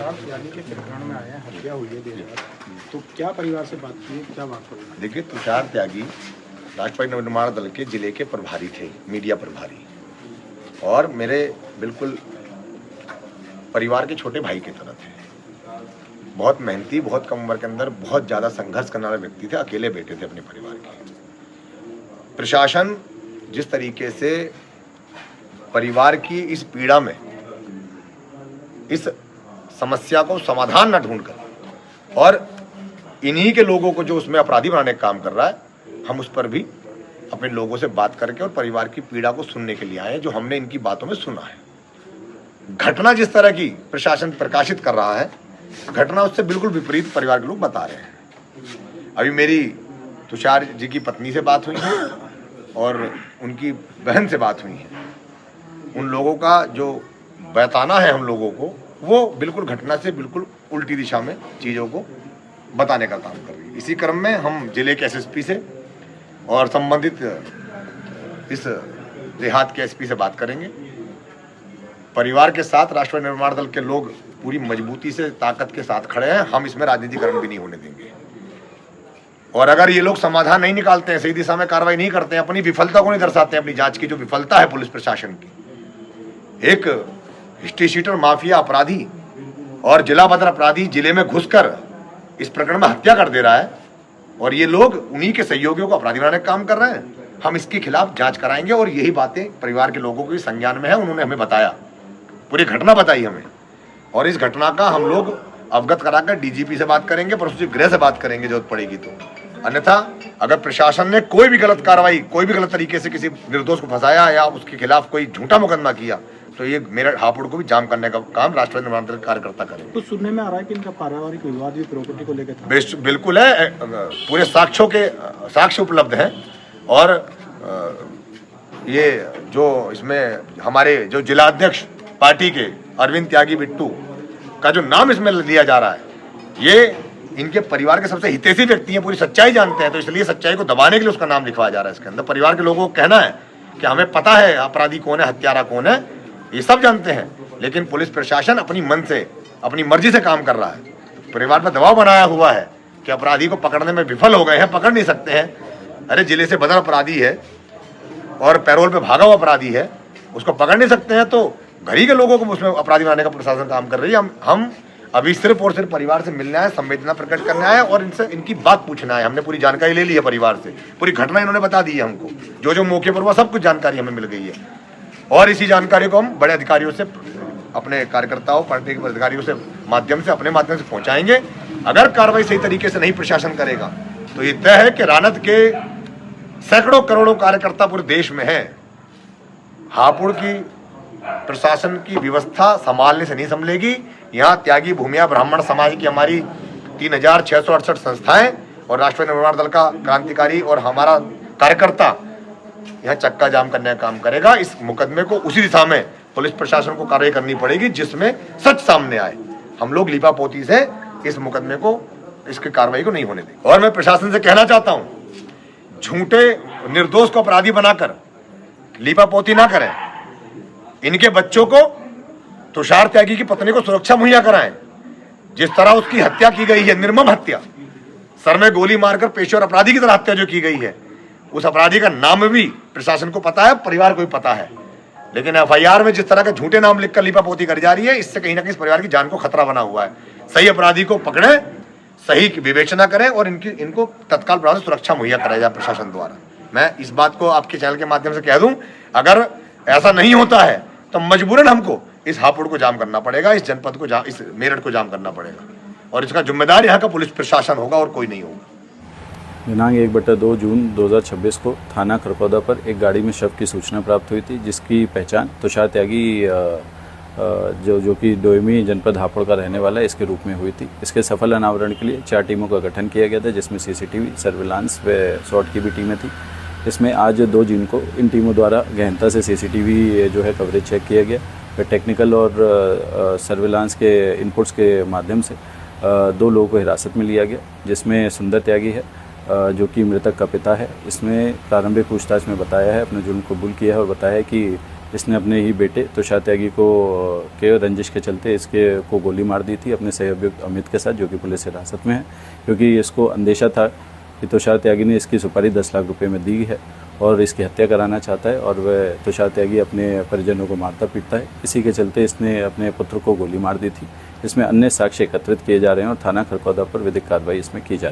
तुषार त्यागी के प्रकरण में आए हैं, हत्या हुई है देर रात, तो क्या परिवार से बात की है, क्या बात हुई? देखिए, तुषार त्यागी राष्ट्रवादी नवनिर्माण दल के जिले के प्रभारी थे, मीडिया प्रभारी, और मेरे बिल्कुल परिवार के छोटे भाई की तरह थे। बहुत मेहनती, बहुत कम उम्र के अंदर बहुत ज़्यादा संघर्ष करने वाले व्यक्ति थे, अकेले बेटे थे अपने परिवार के। प्रशासन जिस तरीके से परिवार की इस पीड़ा में, इस समस्या को समाधान न ढूंढकर और इन्हीं के लोगों को जो उसमें अपराधी बनाने का काम कर रहा है, हम उस पर भी अपने लोगों से बात करके और परिवार की पीड़ा को सुनने के लिए आए, जो हमने इनकी बातों में सुना है। घटना जिस तरह की प्रशासन प्रकाशित कर रहा है, घटना उससे बिल्कुल विपरीत परिवार के लोग बता रहे हैं। अभी मेरी तुषार जी की पत्नी से बात हुई है और उनकी बहन से बात हुई है। उन लोगों का जो बताना है हम लोगों को, वो बिल्कुल घटना से बिल्कुल उल्टी दिशा में चीज़ों को बताने का काम कर रही है। इसी क्रम में हम जिले के एसएसपी से और संबंधित इस देहात के एसपी से बात करेंगे। परिवार के साथ राष्ट्रवादी निर्माण दल के लोग पूरी मजबूती से, ताकत के साथ खड़े हैं। हम इसमें राजनीतिकरण भी नहीं होने देंगे, और अगर ये लोग समाधान नहीं निकालते हैं, सही दिशा में कार्रवाई नहीं करते हैं, अपनी विफलता को नहीं दर्शाते हैं, अपनी जांच की जो विफलता है पुलिस प्रशासन की, एक हिस्ट्री शीटर माफिया अपराधी और जिला बदर अपराधी जिले में घुसकर इस प्रकरण में हत्या कर दे रहा है, और ये लोग उन्हीं के सहयोगियों को अपराधी बनाने का काम कर रहे हैं। हम इसके खिलाफ जांच कराएंगे, और यही बातें परिवार के लोगों के संज्ञान में है। उन्होंने हमें बताया, पूरी घटना बताई हमें, और इस घटना का हम लोग अवगत कराकर डीजीपी से बात करेंगे, पर उसकी गृह से बात करेंगे जरूरत पड़ेगी तो। अन्यथा अगर प्रशासन ने कोई भी गलत कार्रवाई, कोई भी गलत तरीके से किसी निर्दोष को फंसाया या उसके खिलाफ कोई झूठा मुकदमा किया, तो ये मेरठ हापुड़ को भी जाम करने का काम राष्ट्रवादी निर्माण दल कार्यकर्ता करेंगे। तो सुनने में आ रहा है कि इनका पारिवारिक विवाद भी प्रॉपर्टी को लेकर था। बिल्कुल है, पूरे साक्ष्य उपलब्ध हैं, और ये जो इसमें हमारे जो जिला अध्यक्ष पार्टी के अरविंद त्यागी बिट्टू का जो नाम इसमें लिया जा रहा है, ये इनके परिवार के सबसे हितैषी व्यक्ति हैं, पूरी सच्चाई जानते हैं, तो इसलिए सच्चाई को दबाने के लिए उसका नाम लिखवाया जा रहा है इसके अंदर। परिवार के लोगों को कहना है कि हमें पता है अपराधी कौन है, हत्यारा कौन है, ये सब जानते हैं, लेकिन पुलिस प्रशासन अपनी मन से, अपनी मर्जी से काम कर रहा है। परिवार पर दबाव बनाया हुआ है कि अपराधी को पकड़ने में विफल हो गए हैं, पकड़ नहीं सकते हैं। अरे जिले से बदर अपराधी है और पैरोल पे भागा हुआ अपराधी है, उसको पकड़ नहीं सकते हैं, तो घर ही के लोगों को उसमें अपराधी बनाने का प्रशासन काम कर रही है। हम अभी सिर्फ और सिर्फ परिवार से मिलने आए, संवेदना प्रकट करने आए, और इनसे इनकी बात पूछना है। हमने पूरी जानकारी ले ली है परिवार से, पूरी घटना इन्होंने बता दी है हमको, जो जो मौके पर हुआ सब कुछ जानकारी हमें मिल गई है, और इसी जानकारी को हम बड़े अधिकारियों से, अपने कार्यकर्ताओं, पार्टी के अधिकारियों से माध्यम से, अपने माध्यम से पहुंचाएंगे। अगर कार्रवाई सही तरीके से नहीं प्रशासन करेगा, तो ये तय है कि रानत के सैकड़ों करोड़ों कार्यकर्ता पूरे देश में हैं। हापुड़ की प्रशासन की व्यवस्था संभालने से नहीं संभलेगी। यहाँ त्यागी भूमिया ब्राह्मण समाज की हमारी 3668 संस्थाएं और राष्ट्रवादी निर्माण दल का क्रांतिकारी और हमारा कार्यकर्ता यहाँ चक्का जाम करने का काम करेगा। इस मुकदमे को उसी दिशा में पुलिस प्रशासन को कार्रवाई करनी पड़ेगी जिसमें सच सामने आए। हम लोग लीपापोती से इस मुकदमे को, इसकी कार्रवाई को नहीं होने देंगे। और मैं प्रशासन से कहना चाहता हूँ, झूठे निर्दोष को अपराधी बनाकर लीपापोती ना करें। इनके बच्चों को, तुषार त्यागी की पत्नी को सुरक्षा मुहैया कराएं। जिस तरह उसकी हत्या की गई है, निर्मम हत्या, सर में गोली मारकर पेशेवर अपराधी की तरह हत्या जो की गई है, उस अपराधी का नाम भी प्रशासन को पता है, परिवार को भी पता है, लेकिन एफआईआर में जिस तरह के झूठे नाम लिखकर लीपापोती कर जा रही है, इससे कहीं ना कहीं इस परिवार की जान को खतरा बना हुआ है। सही अपराधी को पकड़े, सही विवेचना करें, और इनको तत्काल प्रभाव से सुरक्षा मुहैया कराया जाए प्रशासन द्वारा। मैं इस बात को आपके चैनल के माध्यम से कह दूं, अगर ऐसा नहीं होता है तो मजबूरन हमको इस हापुड़ को जाम करना पड़ेगा, इस जनपद को इस मेरठ को जाम करना पड़ेगा, और इसका जिम्मेदार यहाँ का पुलिस प्रशासन होगा और कोई नहीं होगा। दिनांक 1/2 जून 2026 को थाना खरकौदा पर एक गाड़ी में शव की सूचना प्राप्त हुई थी, जिसकी पहचान तुषार त्यागी जो कि डोईमी जनपद हापुड़ का रहने वाला है, इसके रूप में हुई थी। इसके सफल अनावरण के लिए 4 टीमों का गठन किया गया था, जिसमें सीसीटीवी, सर्विलांस व शॉट की भी टीमें थी। इसमें आज 2 जून को इन टीमों द्वारा गहनता से सीसीटीवी जो है कवरेज चेक किया गया। फिर टेक्निकल और सर्विलांस के इनपुट्स के माध्यम से 2 लोगों को हिरासत में लिया गया, जिसमें सुंदर त्यागी है जो कि मृतक का पिता है। इसमें प्रारंभिक पूछताछ में बताया है, अपने जुर्म कबूल किया है और बताया है कि इसने अपने ही बेटे तुषार त्यागी को के रंजिश के चलते इसके को गोली मार दी थी अपने सहयोगी अमित के साथ, जो कि पुलिस हिरासत में है, क्योंकि इसको अंदेशा था कि तुषार त्यागी ने इसकी सुपारी 10 लाख रुपए में दी है और इसकी हत्या कराना चाहता है और वह तुषार त्यागी अपने परिजनों को मारता पीटता है। इसी के चलते इसने अपने पुत्र को गोली मार दी थी। इसमें अन्य साक्ष्य एकत्रित किए जा रहे हैं और थाना खरकौदा पर विधिक कार्रवाई इसमें की जा रही है।